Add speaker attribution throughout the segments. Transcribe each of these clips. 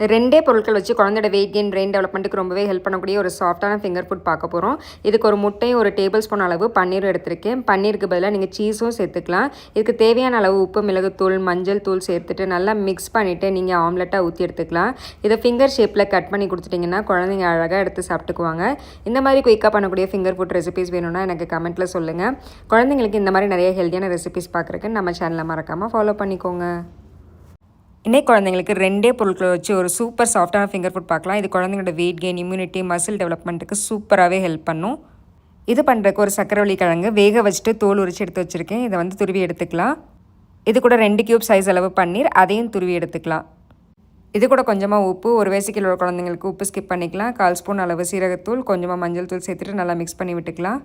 Speaker 1: 2 பொருட்கள் வச்சு குழந்தையோட வெயிட் கெயின், பிரெயின் டெவலப்மெண்ட்டுக்கு ரொம்பவே ஹெல்ப் பண்ணக்கூடிய ஒரு சாஃப்ட்டான ஃபிங்கர் ஃபுட் பார்க்க போகிறோம். இதுக்கு ஒரு முட்டையும், ஒரு டேபிள் ஸ்பூன் அளவு பன்னீரும் எடுத்திருக்கேன். பன்னீருக்கு பதிலாக நீங்கள் சீஸும் சேர்த்துக்கலாம். இதுக்கு தேவையான அளவு உப்பு, மிளகுத்தூள், மஞ்சள் தூள் சேர்த்துட்டு நல்லா மிக்ஸ் பண்ணிவிட்டு நீங்கள் ஆம்லெட்டாக ஊற்றி எடுத்துக்கலாம். இதை ஃபிங்கர் ஷேப்பில் கட் பண்ணி கொடுத்துட்டிங்கன்னா குழந்தைங்க அழகாக எடுத்து சாப்பிட்டுக்குவாங்க. இந்த மாதிரி குயிக்காக பண்ணக்கூடிய ஃபிங்கர் ஃபுட் ரெசிபிஸ் வேணும்னா எனக்கு கமெண்ட்டில் சொல்லுங்கள். குழந்தைங்களுக்கு இந்த மாதிரி நிறைய ஹெல்த்தியான ரெசிபிஸ் பார்க்குறக்கு நம்ம சேனலை மறக்காமல் ஃபாலோ பண்ணிக்கோங்க. இன்னைக்கு குழந்தைங்களுக்கு 2 பொருட்களை வச்சு ஒரு சூப்பர் சாஃப்டான ஃபிங்கர் ஃபுட் பார்க்கலாம். இது குழந்தைங்களோட வெயிட் கெயின், இம்யூனிட்டி, மசில் டெவலப்மெண்ட்டுக்கு சூப்பராகவே ஹெல்ப் பண்ணும். இது பண்ணுறதுக்கு ஒரு சக்கரவள்ளி கிழங்கு வேக வச்சுட்டு தோல் உரிச்சு எடுத்து வச்சுருக்கேன். இதை வந்து துருவி எடுத்துக்கலாம். இது கூட 2 கியூப் சைஸ் அளவு பன்னீர், அதையும் துருவி எடுத்துக்கலாம். இது கூட கொஞ்சமாக உப்பு, ஒரு வயசுக்கு உள்ள குழந்தைங்களுக்கு உப்பு ஸ்கிப் பண்ணிக்கலாம். 1/4 ஸ்பூன் அளவு சீரகத்தூள், கொஞ்சமாக மஞ்சள் தூள் சேர்த்துட்டு நல்லா மிக்ஸ் பண்ணி விட்டுக்கலாம்.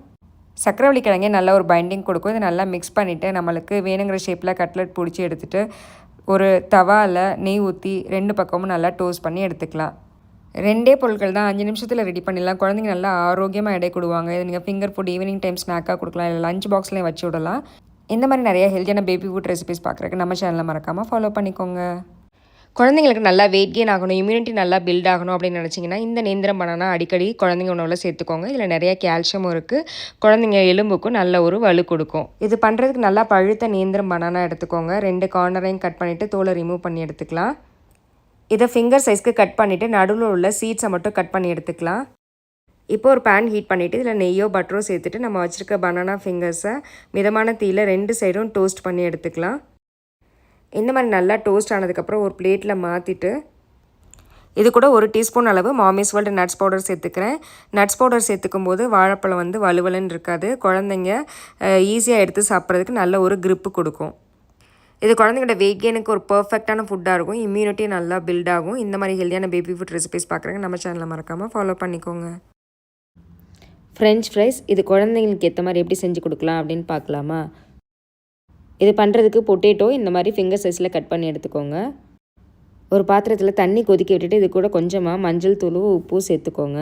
Speaker 1: சக்கரவள்ளி கிழங்கே நல்ல ஒரு பைண்டிங் கொடுக்கும். இதை நல்லா மிக்ஸ் பண்ணிவிட்டு நம்மளுக்கு வேணுங்கிற ஷேப்பில் கட்லெட் பிடிச்சி எடுத்துகிட்டு ஒரு தவாவில் நெய் ஊற்றி 2 பக்கமும் நல்லா டோஸ்ட் பண்ணி எடுத்துக்கலாம். 2 பொருட்கள் தான் 5 நிமிஷத்தில் ரெடி பண்ணிடலாம். குழந்தைங்க நல்லா ஆரோக்கியமாக எடை கொடுவாங்க. இது நீங்கள் ஃபிங்கர் ஃபுட் ஈவினிங் டைம் ஸ்நாக்காக கொடுக்கலாம், இல்லை லஞ்ச் பாக்ஸ்லேயும் வச்சு விடலாம். இந்த மாதிரி நிறைய ஹெல்த்தியான பேபி ஃபுட் ரெசிபிஸ் பார்க்குறக்கு நம்ம சேனலை மறக்காமல் ஃபாலோ பண்ணிக்கோங்க. குழந்தைங்களுக்கு நல்லா வெயிட் கெயின் ஆகணும், இம்யூனிட்டி நல்லா பில்ட் ஆகணும் அப்படின்னு நினச்சிங்கன்னா இந்த நேந்திரம் பனானா அடிக்கடி குழந்தைங்க உணவில் சேர்த்துக்கோங்க. இதில் நிறைய கால்சியமும் இருக்குது. குழந்தைங்க எலும்புக்கும் நல்ல ஒரு வலு கொடுக்கும். இது பண்ணுறதுக்கு நல்லா பழுத்த நேந்திரம் பனானா எடுத்துக்கோங்க. 2 கார்னரையும் கட் பண்ணிவிட்டு தோலை ரிமூவ் பண்ணி எடுத்துக்கலாம். இதை ஃபிங்கர் சைஸ்க்கு கட் பண்ணிவிட்டு நடுவில் உள்ள சீட்ஸை மட்டும் கட் பண்ணி எடுத்துக்கலாம். இப்போ ஒரு பேன் ஹீட் பண்ணிவிட்டு இதில் நெய்யோ பட்டரோ சேர்த்துட்டு நம்ம வச்சுருக்க பனானா ஃபிங்கர்ஸை மிதமான தீயில் 2 சைடும் டோஸ்ட் பண்ணி எடுத்துக்கலாம். இந்த மாதிரி நல்லா டோஸ்ட் ஆனதுக்கப்புறம் ஒரு பிளேட்டில் மாற்றிட்டு இது கூட 1 டீஸ்பூன் அளவு மாமிஸ் வேர்ல்டு நட்ஸ் பவுடர் சேர்த்துக்கிறேன். நட்ஸ் பவுடர் சேர்த்துக்கும் போது வாழைப்பழம் வந்து வலுவலுன்னு இருக்காது. குழந்தைங்க ஈஸியாக எடுத்து சாப்பிட்றதுக்கு நல்ல ஒரு grip கொடுக்கும். இது குழந்தைங்களோட வெயிட் கெயினுக்கு ஒரு பர்ஃபெக்டான ஃபுட்டாக இருக்கும். இம்யூனிட்டி நல்லா பில்ட் ஆகும். இந்த மாதிரி ஹெல்த்தியான பேபி ஃபுட் ரெசிபிஸ் பார்க்குறேங்க நம்ம சேனலை மறக்காமல் ஃபாலோ பண்ணிக்கோங்க. ஃப்ரெஞ்ச் ஃப்ரைஸ் இது குழந்தைங்களுக்கு ஏற்ற மாதிரி எப்படி செஞ்சு கொடுக்கலாம் அப்படின்னு பார்க்கலாமா? இது பண்ணுறதுக்கு பொட்டேட்டோ இந்த மாதிரி ஃபிங்கர் சைஸில் கட் பண்ணி எடுத்துக்கோங்க. ஒரு பாத்திரத்தில் தண்ணி கொதிக்க விட்டுட்டு இது கூட கொஞ்சமாக மஞ்சள் தூளும் உப்பும் சேர்த்துக்கோங்க.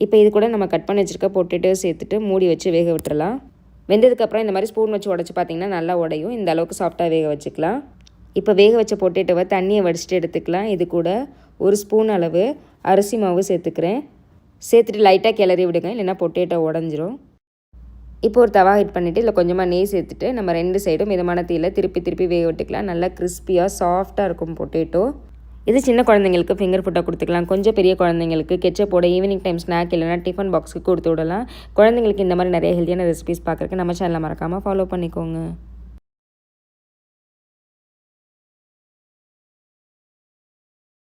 Speaker 1: இப்போ இது கூட நம்ம கட் பண்ணி வச்சுருக்க பொட்டேட்டோ சேர்த்துட்டு மூடி வச்சு வேக விட்டுறலாம். வெந்ததுக்கப்புறம் இந்த மாதிரி ஸ்பூன் வச்சு உடச்சி பார்த்திங்கன்னா நல்லா உடையும். இந்த அளவுக்கு சாஃப்டாக வேக வச்சுக்கலாம். இப்போ வேக வச்ச பொட்டேட்டோவை தண்ணியை வடிச்சிட்டு எடுத்துக்கலாம். இது கூட 1 ஸ்பூன் அளவு அரிசி மாவு சேர்த்துக்கிறேன். சேர்த்துட்டு லைட்டாக கிளறி விடுங்க, இல்லைன்னா பொட்டேட்டோ உடஞ்சிரும். இப்போ ஒரு தவா ஹீட் பண்ணிவிட்டு இதில் கொஞ்சமாக நெய் சேர்த்துட்டு நம்ம 2 சைடும் மிதமான தீயில் திருப்பி வேக விட்டுக்கலாம். நல்லா கிறிஸ்பியாக சாஃப்டாக இருக்கும் பொட்டேட்டோ. இது சின்ன குழந்தைங்களுக்கு ஃபிங்கர் ஃபுட்டாக கொடுத்துக்கலாம். கொஞ்சம் பெரிய குழந்தைங்களுக்கு கெச்சப்போட ஈவினிங் டைம் ஸ்நாக் இல்லைனா டிஃபன் பாக்ஸுக்கு கொடுத்து விடலாம். குழந்தைங்களுக்கு இந்த மாதிரி நிறைய ஹெல்த்தியான ரெசிபிஸ் பார்க்குறக்கு நம்ம சேனலை மறக்காமல் ஃபாலோ பண்ணிக்கோங்க.